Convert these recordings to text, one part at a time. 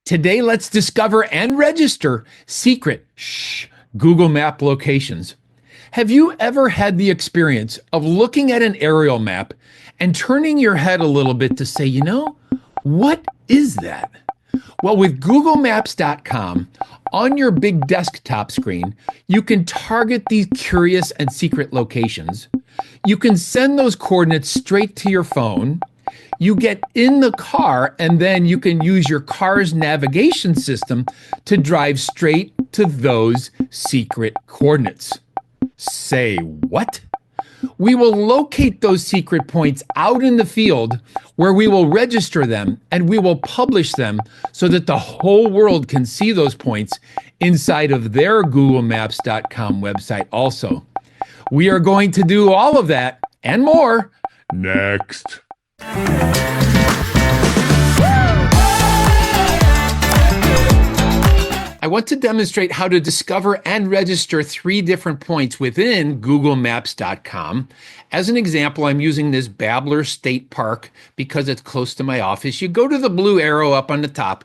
Today, let's discover and register secret Google Map locations. Have you ever had the experience of looking at an aerial map and turning your head a little bit to say, what is that? Well, with googlemaps.com, on your big desktop screen, you can target these curious and secret locations. You can send those coordinates straight to your phone. You get in the car, and then you can use your car's navigation system to drive straight to those secret coordinates. Say what? We will locate those secret points out in the field where we will register them, and we will publish them so that the whole world can see those points inside of their googlemaps.com website also. We are going to do all of that and more next. I want to demonstrate how to discover and register 3 different points within googlemaps.com. As an example, I'm using this Babbler State Park because it's close to my office. You go to the blue arrow up on the top,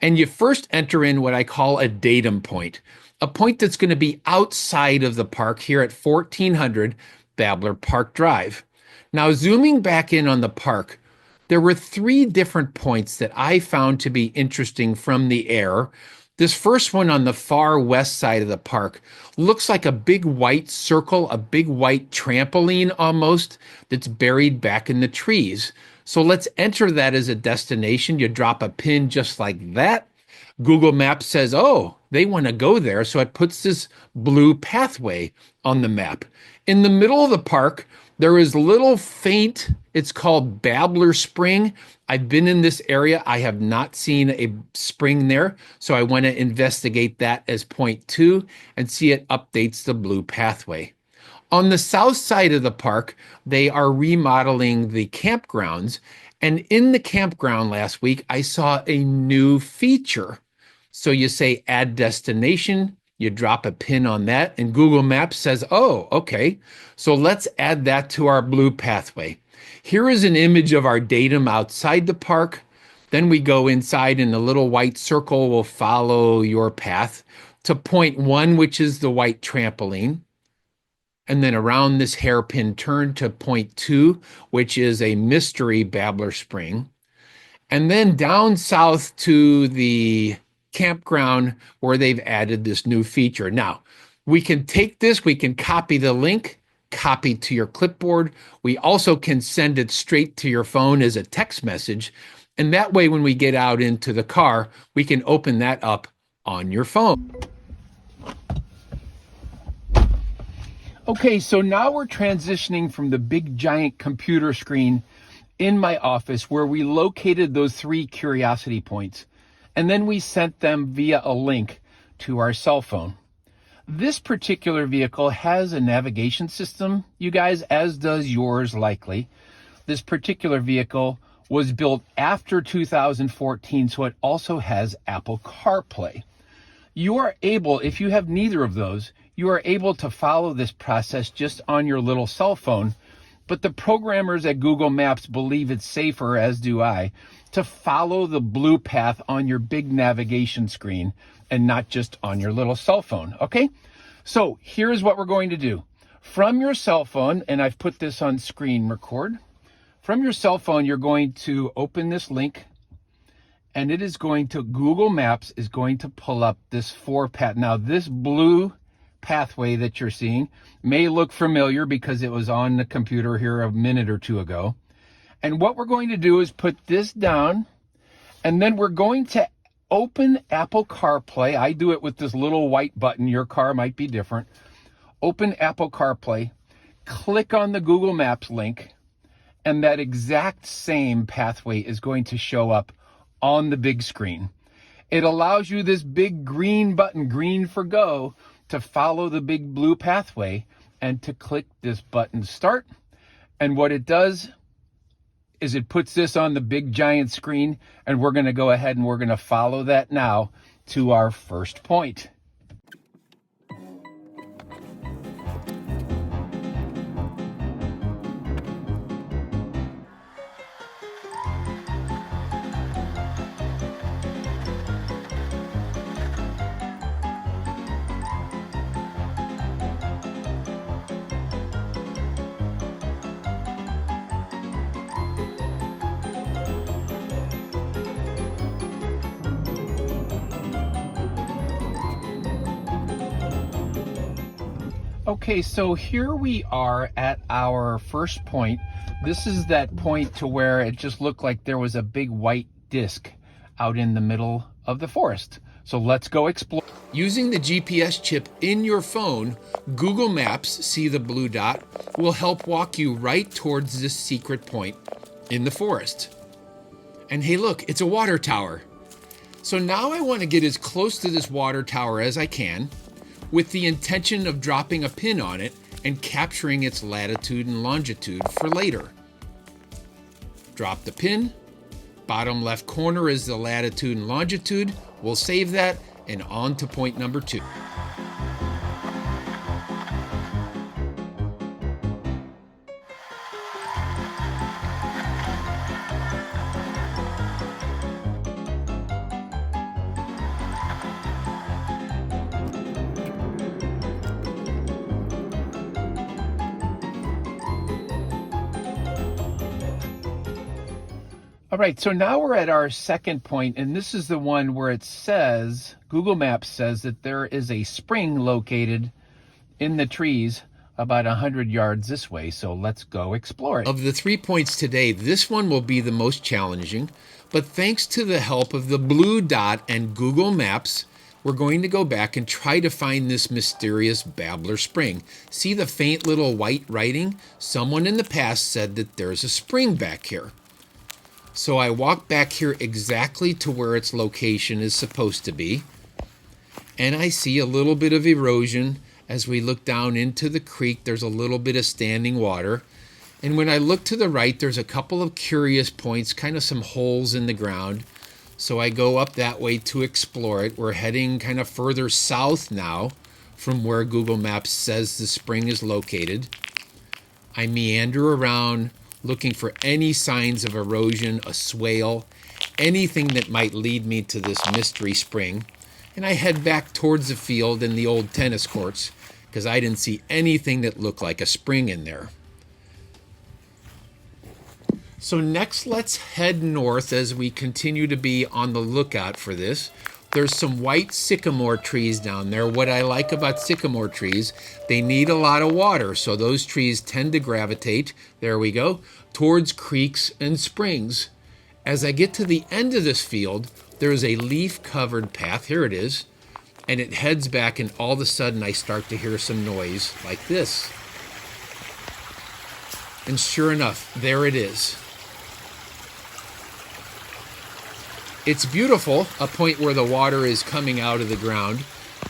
and you first enter in what I call a datum point, a point that's going to be outside of the park here at 1400 Babbler Park Drive. Now, zooming back in on the park, there were 3 different points that I found to be interesting from the air. This first one on the far west side of the park looks like a big white circle, a big white trampoline almost, that's buried back in the trees. So let's enter that as a destination. You drop a pin just like that. Google Maps says, oh, they want to go there. So it puts this blue pathway on the map. In the middle of the park, there is little faint, it's called Babbler Spring. I've been in this area. I have not seen a spring there. So I want to investigate that as point 2 and see it updates the blue pathway. On the south side of the park, they are remodeling the campgrounds. And in the campground last week, I saw a new feature. So you say add destination, you drop a pin on that, and Google Maps says, oh, okay, so let's add that to our blue pathway. Here is an image of our datum outside the park. Then we go inside, and the little white circle will follow your path to point 1, which is the white trampoline. And then around this hairpin turn to point 2, which is a mystery Babbler Spring. And then down south to the campground where they've added this new feature. Now, we can take this, we can copy the link, copy to your clipboard. We also can send it straight to your phone as a text message. And that way, when we get out into the car, we can open that up on your phone. Okay, so now we're transitioning from the big giant computer screen in my office where we located those 3 curiosity points. And then we sent them via a link to our cell phone. This particular vehicle has a navigation system, you guys, as does yours likely. This particular vehicle was built after 2014, so it also has Apple CarPlay. You are able, if you have neither of those, you are able to follow this process just on your little cell phone. But the programmers at Google Maps believe it's safer, as do I, to follow the blue path on your big navigation screen and not just on your little cell phone, okay? So here's what we're going to do. From your cell phone, and I've put this on screen record, from your cell phone, you're going to open this link, and it is going to, Google Maps is going to pull up this 4 path. Now, this blue pathway that you're seeing may look familiar because it was on the computer here a minute or 2 ago. And what we're going to do is put this down, and then we're going to open Apple CarPlay. I do it with this little white button. Your car might be different. Open Apple CarPlay, click on the Google Maps link, and that exact same pathway is going to show up on the big screen. It allows you this big green button, green for go, to follow the big blue pathway and to click this button start. And what it does is it puts this on the big giant screen, and we're going to go ahead and we're going to follow that now to our first point. Okay, so here we are at our first point. This is that point to where it just looked like there was a big white disc out in the middle of the forest. So let's go explore. Using the GPS chip in your phone, Google Maps, see the blue dot, will help walk you right towards this secret point in the forest. And hey, look, it's a water tower. So now I want to get as close to this water tower as I can, with the intention of dropping a pin on it and capturing its latitude and longitude for later. Drop the pin. Bottom left corner is the latitude and longitude. We'll save that, and on to point number 2. All right, so now we're at our second point, and this is the one where it says, Google Maps says that there is a spring located in the trees about 100 yards this way, so let's go explore it. Of the 3 points today, this one will be the most challenging, but thanks to the help of the blue dot and Google Maps, we're going to go back and try to find this mysterious babbler spring. See the faint little white writing? Someone in the past said that there's a spring back here. So I walk back here exactly to where its location is supposed to be, and I see a little bit of erosion. As we look down into the creek, there's a little bit of standing water. And when I look to the right, there's a couple of curious points, kind of some holes in the ground. So I go up that way to explore it. We're heading kind of further south now from where Google Maps says the spring is located. I meander around, looking for any signs of erosion, a swale, anything that might lead me to this mystery spring. And I head back towards the field and the old tennis courts because I didn't see anything that looked like a spring in there. So next, let's head north as we continue to be on the lookout for this. There's some white sycamore trees down there. What I like about sycamore trees, they need a lot of water, so those trees tend to gravitate, there we go, towards creeks and springs. As I get to the end of this field, there's a leaf-covered path, here it is, and it heads back, and all of a sudden I start to hear some noise like this. And sure enough, there it is. It's beautiful, a point where the water is coming out of the ground.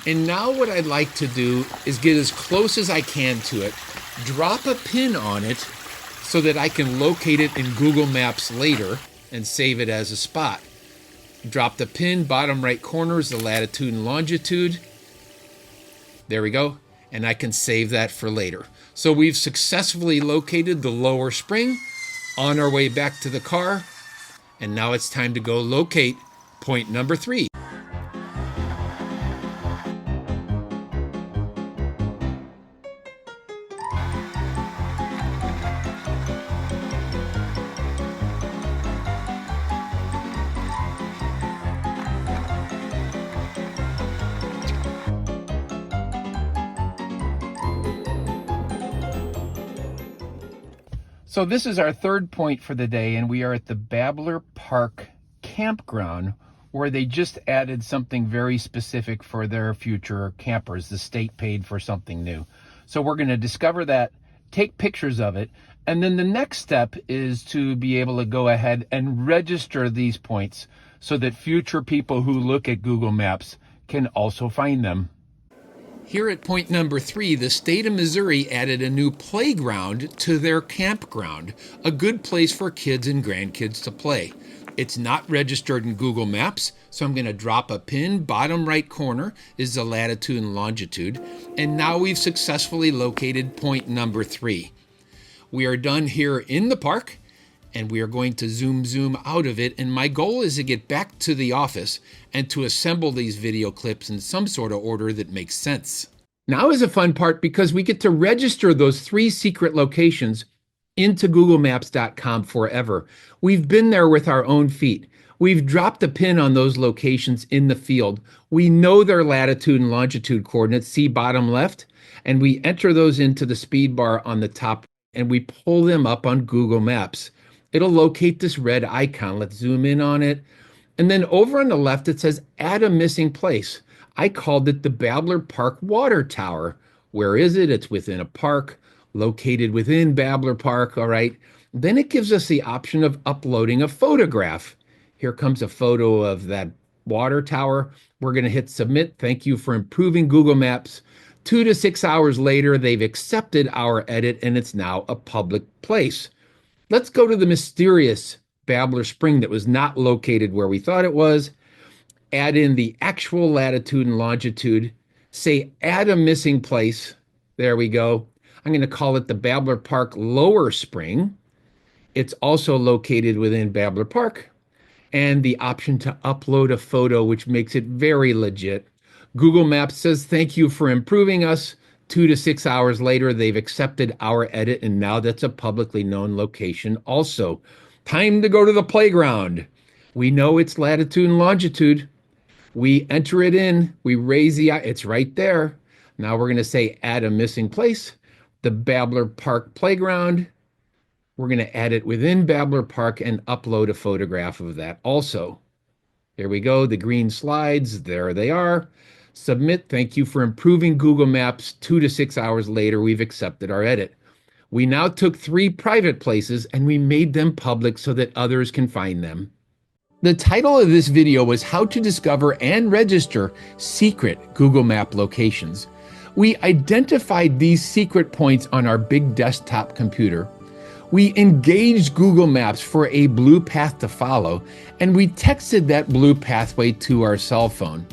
And now what I'd like to do is get as close as I can to it, drop a pin on it so that I can locate it in Google Maps later and save it as a spot. Drop the pin, bottom right corner is the latitude and longitude. There we go. And I can save that for later. So we've successfully located the lower spring, on our way back to the car. And now it's time to go locate point number 3. So this is our third point for the day, and we are at the Babbler Park campground, where they just added something very specific for their future campers. The state paid for something new. So we're going to discover that, take pictures of it, and then the next step is to be able to go ahead and register these points so that future people who look at Google Maps can also find them. Here at point number 3, the state of Missouri added a new playground to their campground, a good place for kids and grandkids to play. It's not registered in Google Maps, so I'm going to drop a pin. Bottom right corner is the latitude and longitude, and now we've successfully located point number 3. We are done here in the park, and we are going to zoom out of it, and my goal is to get back to the office and to assemble these video clips in some sort of order that makes sense. Now is a fun part because we get to register those 3 secret locations into googlemaps.com forever. We've been there with our own feet. We've dropped a pin on those locations in the field. We know their latitude and longitude coordinates, see bottom left, and we enter those into the speed bar on the top and we pull them up on Google Maps. It'll locate this red icon. Let's zoom in on it. And then over on the left, it says add a missing place. I called it the Babbler Park Water Tower. Where is it? It's within a park, located within Babbler Park. All right. Then it gives us the option of uploading a photograph. Here comes a photo of that water tower. We're going to hit submit. Thank you for improving Google Maps. 2 to 6 hours later, they've accepted our edit and it's now a public place. Let's go to the mysterious Babbler Spring that was not located where we thought it was. Add in the actual latitude and longitude. Say add a missing place. There we go. I'm going to call it the Babbler Park Lower Spring. It's also located within Babbler Park. And the option to upload a photo, which makes it very legit. Google Maps says, thank you for improving us. 2 to 6 hours later, they've accepted our edit, and now that's a publicly known location also. Time to go to the playground. We know it's latitude and longitude. We enter it in. We raise the eye. It's right there. Now we're going to say add a missing place. The Babbler Park Playground. We're going to add it within Babbler Park and upload a photograph of that also. Here we go. The green slides. There they are. Submit. Thank you for improving Google Maps. 2 to 6 hours later, we've accepted our edit. We now took 3 private places and we made them public so that others can find them. The title of this video was How to Discover and Register Secret Google Map Locations. We identified these secret points on our big desktop computer. We engaged Google Maps for a blue path to follow, and we texted that blue pathway to our cell phone.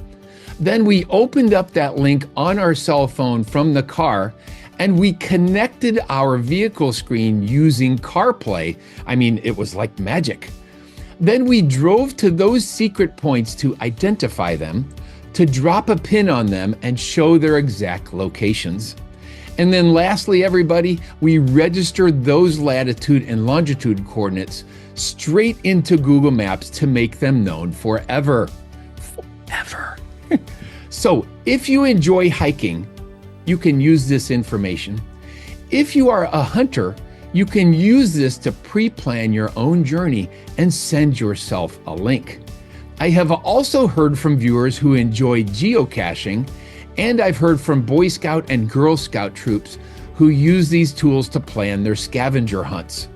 Then we opened up that link on our cell phone from the car, and we connected our vehicle screen using CarPlay. I mean, it was like magic. Then we drove to those secret points to identify them, to drop a pin on them and show their exact locations. And then lastly, everybody, we registered those latitude and longitude coordinates straight into Google Maps to make them known forever. Forever. So if you enjoy hiking, you can use this information. If you are a hunter, you can use this to pre-plan your own journey and send yourself a link. I have also heard from viewers who enjoy geocaching, and I've heard from Boy Scout and Girl Scout troops who use these tools to plan their scavenger hunts.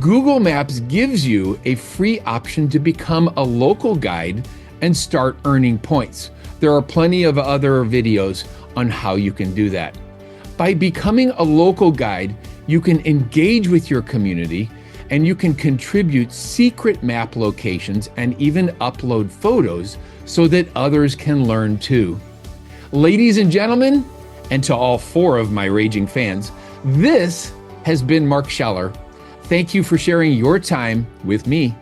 Google Maps gives you a free option to become a local guide and start earning points. There are plenty of other videos on how you can do that. By becoming a local guide, you can engage with your community and you can contribute secret map locations and even upload photos so that others can learn too. Ladies and gentlemen, and to all 4 of my raging fans, this has been Mark Scheller. Thank you for sharing your time with me.